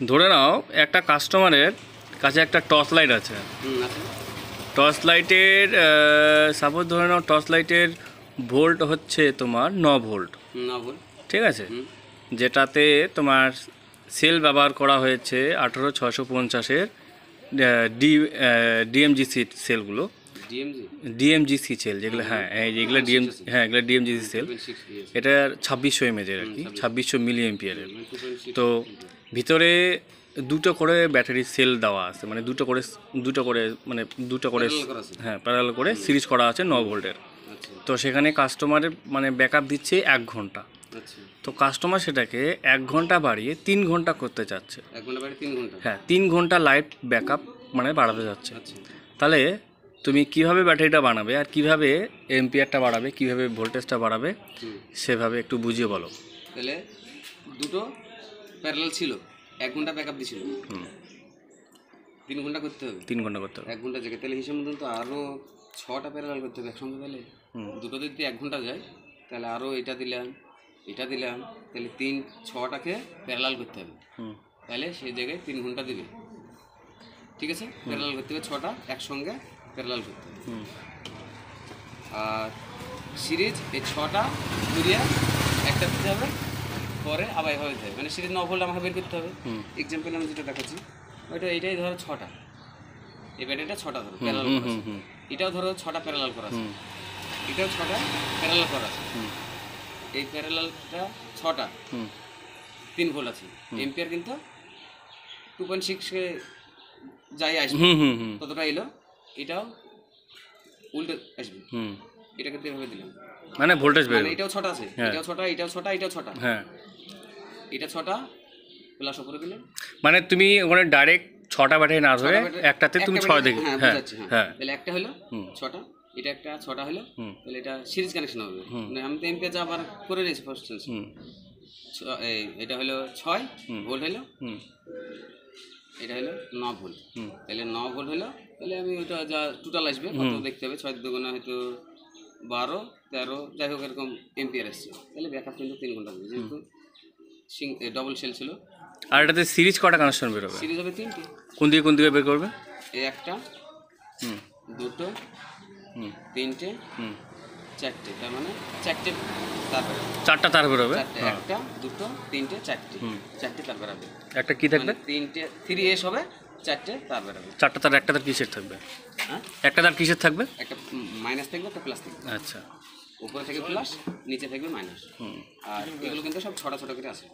ধরে নাও একটা কাস্টমারের কাছে একটা টর্চ লাইট আছে। টর্চ লাইটের সাপোজ ধরে নাও টর্চ লাইটের ভোল্ট হচ্ছে তোমার 9 ভোল্ট। 9 ভোল্ট, ঠিক আছে। যেটাতে তোমার সেল ব্যবহার করা হয়েছে 18650-এর ডিএমজিসি সেলগুলো। ডিএমজিসি সেল যেগুলো, হ্যাঁ যেগুলো এগুলো ডিএমজিসি সেল। এটা 2600 এমএজের আর কি, 2600 মিলি এম্পিয়ারের। তো ভিতরে দুটো করে ব্যাটারি সেল দেওয়া আছে, মানে দুটো করে হ্যাঁ প্যারালাল করে সিরিজ করা আছে 9 ভোল্টের। তো সেখানে কাস্টমারের মানে ব্যাকআপ দিচ্ছে 1 ঘন্টা। তো কাস্টমার সেটাকে 1 ঘন্টা বাড়িয়ে 3 ঘন্টা করতে চাচ্ছে। 1 ঘন্টা বাড়িয়ে 3 ঘন্টা, হ্যাঁ 3 ঘন্টা লাইট ব্যাকআপ মানে বাড়াতে যাচ্ছে। তাহলে তুমি কিভাবে ব্যাটারিটা বানাবে আর কিভাবে এম্পিয়ারটা বাড়াবে, কিভাবে ভোল্টেজটা বাড়াবে সেভাবে একটু বুঝিয়ে বলো। তাহলে দুটো প্যারালাল ছিল, 1 ঘন্টা ব্যাকআপ দিছিল, 3 ঘন্টা করতে হবে। 3 ঘন্টা করতে হবে 1 ঘন্টা জায়গায়, তাহলে হিসাব মতন তো আরও 6টা প্যারালাল করতে হবে একসঙ্গে। তাহলে দুটো যদি 1 ঘন্টা যায় তাহলে আরও এটা দিলাম, তাহলে 6টাকে প্যারালাল করতে হবে। তাহলে সেই জায়গায় 3 ঘন্টা দিবে। ঠিক আছে, প্যারালাল করতে হবে 6টা একসঙ্গে প্যারালাল করতে হবে। আর সিরিজ এই 6টা ঘুরিয়ে একটা দিতে হবে, পরে আবার এভাবে দিতে হবে। মানে সিরিজ 9 ভোল্ট আমাকে বের করতে হবে। এক্সাম্পল আমি যেটা দেখাচ্ছি এইটাই ধরো 6টা, এই ব্যাটারিটা 6টা ধরো প্যারালাল করা আছে, এটাও ধরো 6টা প্যারালাল করা আছে, এটাও 6টা প্যারালাল করা আছে। এই প্যারালালটা 6টা 3 ভোল্ট আছে, এম্পিয়ার কিন্তু 2.6 যাই আসবে ততটা এলো, এটাও উল্টো আসবে। এটা কিন্তু এভাবে দিলাম, মানে ভোল্টেজ বের, এটাও 6টা আছে, এটাও 6টা, এটাও 6টা, এটাও 6টা, হ্যাঁ এটা 6টা প্লাস উপরে দিলে মানে তুমি ওখানে ডাইরেক্ট 6টা ব্যাটারি না ধরে একটাতে তুমি 6 দেখে, হ্যাঁ হ্যাঁ, তাহলে একটা হলো 6টা, এটা একটা 6টা হলো, তাহলে এটা সিরিজ কানেকশন হবে। মানে আমি তো এম্পিয়ার যা আবার করে নিয়েছি ফার্স্ট সেন্স। এটা হলো 6 ভোল্ট হলো, এটা হলো 9 ভোল্ট। তাহলে 9 ভোল্ট হলো, তাহলে আমি ওইটা যা টোটাল আসবে কত দেখতে হবে, 6 দুগুণে হয়তো 12 13 যাই হোক এরকম এম্পিয়ার আসছে। তাহলে ব্যাকআপ কিন্তু 3 ঘন্টা হবে, যেহেতু ডবল সেল ছিল। আর এটাতে সিরিজ কটা কানেকশন বের হবে? সিরিজ হবে 3টে। কোন দিকে বের করবে? এই একটা, দুটো, 3টে, 4টে, তার মানে 4টে তার বের হবে। 4টা তার বের হবে, একটা, দুটো, 3টে, 4টে তার বের হবে। একটা কি থাকবে? 3টে 3S হবে, 4টে তার বের হবে। 4টা তার, একটা তার কিসের থাকবে? হ্যাঁ, একটা তার কিসের থাকবে? একটা মাইনাস থাকবে, একটা প্লাস থাকবে। আচ্ছা, উপরে থেকে প্লাস, নিচে থাকবে মাইনাস। আর এগুলো কিন্তু সব 6টা করে আছে।